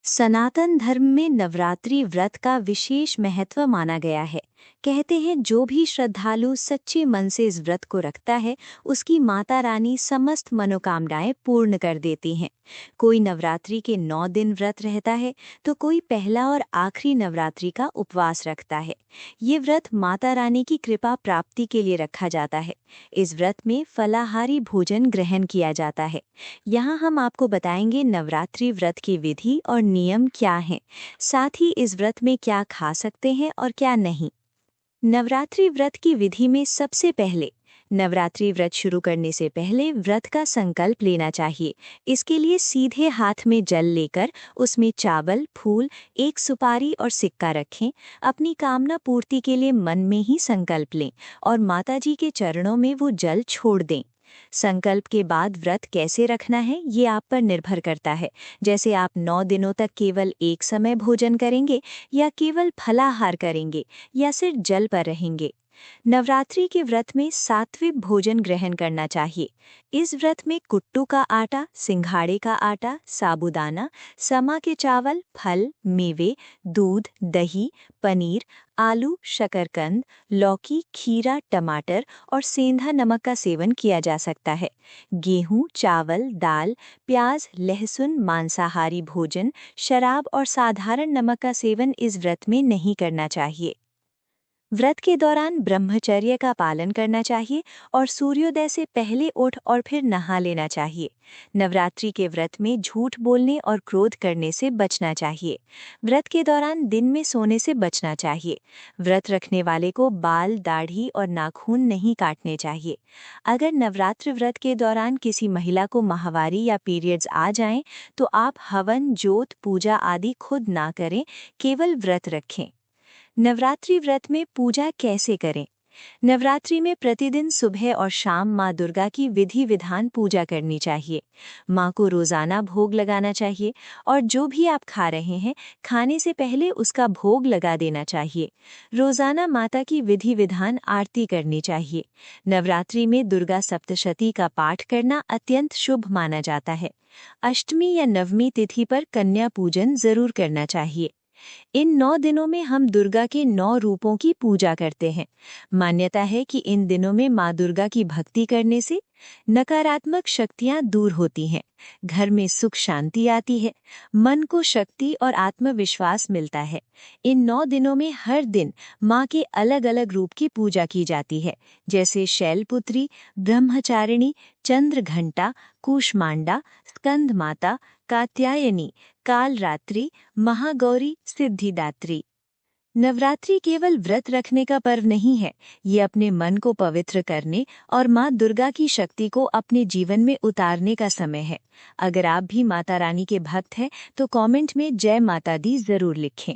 सनातन धर्म में नवरात्रि व्रत का विशेष महत्व माना गया है। कहते हैं जो भी श्रद्धालु सच्चे मन से इस व्रत को रखता है, उसकी माता रानी समस्त मनोकामनाएं पूर्ण कर देती हैं। कोई नवरात्रि के 9 दिन व्रत रहता है, तो कोई पहला और आखिरी नवरात्रि का उपवास रखता है। ये व्रत माता रानी की कृपा प्राप्ति के लिए रखा जाता है। इस व्रत में फलाहारी भोजन ग्रहण किया जाता है। यहाँ हम आपको बताएंगे नवरात्रि व्रत की विधि और नियम क्या हैं, साथ ही इस व्रत में क्या खा सकते हैं और क्या नहीं। नवरात्रि व्रत की विधि में सबसे पहले नवरात्रि व्रत शुरू करने से पहले व्रत का संकल्प लेना चाहिए। इसके लिए सीधे हाथ में जल लेकर उसमें चावल, फूल, एक सुपारी और सिक्का रखें। अपनी कामना पूर्ति के लिए मन में ही संकल्प लें और माताजी के चरणों में वो जल छोड़ दें। संकल्प के बाद व्रत कैसे रखना है ये आप पर निर्भर करता है। जैसे आप 9 दिनों तक केवल एक समय भोजन करेंगे या केवल फलाहार करेंगे या सिर्फ जल पर रहेंगे। नवरात्रि के व्रत में सात्विक भोजन ग्रहण करना चाहिए। इस व्रत में कुट्टू का आटा, सिंघाड़े का आटा, साबूदाना, समा के चावल, फल, मेवे, दूध, दही, पनीर, आलू, शकरकंद, लौकी, खीरा, टमाटर और सेंधा नमक का सेवन किया जा सकता है। गेहूं, चावल, दाल, प्याज, लहसुन, मांसाहारी भोजन, शराब और साधारण नमक का सेवन इस व्रत में नहीं करना चाहिए। व्रत के दौरान ब्रह्मचर्य का पालन करना चाहिए और सूर्योदय से पहले उठ और फिर नहा लेना चाहिए। नवरात्रि के व्रत में झूठ बोलने और क्रोध करने से बचना चाहिए। व्रत के दौरान दिन में सोने से बचना चाहिए। व्रत रखने वाले को बाल, दाढ़ी और नाखून नहीं काटने चाहिए। अगर नवरात्रि व्रत के दौरान किसी महिला को माहवारी या पीरियड्स आ जाएं, तो आप हवन, जोत, पूजा आदि खुद ना करें, केवल व्रत रखें। नवरात्रि व्रत में पूजा कैसे करें? नवरात्रि में प्रतिदिन सुबह और शाम माँ दुर्गा की विधि विधान पूजा करनी चाहिए। माँ को रोजाना भोग लगाना चाहिए और जो भी आप खा रहे हैं, खाने से पहले उसका भोग लगा देना चाहिए। रोजाना माता की विधि विधान आरती करनी चाहिए। नवरात्रि में दुर्गा सप्तशती का पाठ करना अत्यंत शुभ माना जाता है। अष्टमी या नवमी तिथि पर कन्या पूजन जरूर करना चाहिए। इन 9 दिनों में हम दुर्गा के 9 रूपों की पूजा करते हैं। मान्यता है कि इन दिनों में माँ दुर्गा की भक्ति करने से नकारात्मक शक्तियाँ दूर होती हैं, घर में सुख शांति आती है, मन को शक्ति और आत्मविश्वास मिलता है। इन 9 दिनों में हर दिन माँ के अलग अलग रूप की पूजा की जाती है, जैसे शैलपुत्री, ब्रह्मचारिणी, चंद्रघंटा, कूष्मांडा, स्कंद माता, कात्यायनी, कालरात्रि, महागौरी, सिद्धिदात्री। नवरात्रि केवल व्रत रखने का पर्व नहीं है, ये अपने मन को पवित्र करने और माँ दुर्गा की शक्ति को अपने जीवन में उतारने का समय है। अगर आप भी माता रानी के भक्त हैं, तो कमेंट में जय माता दी जरूर लिखें।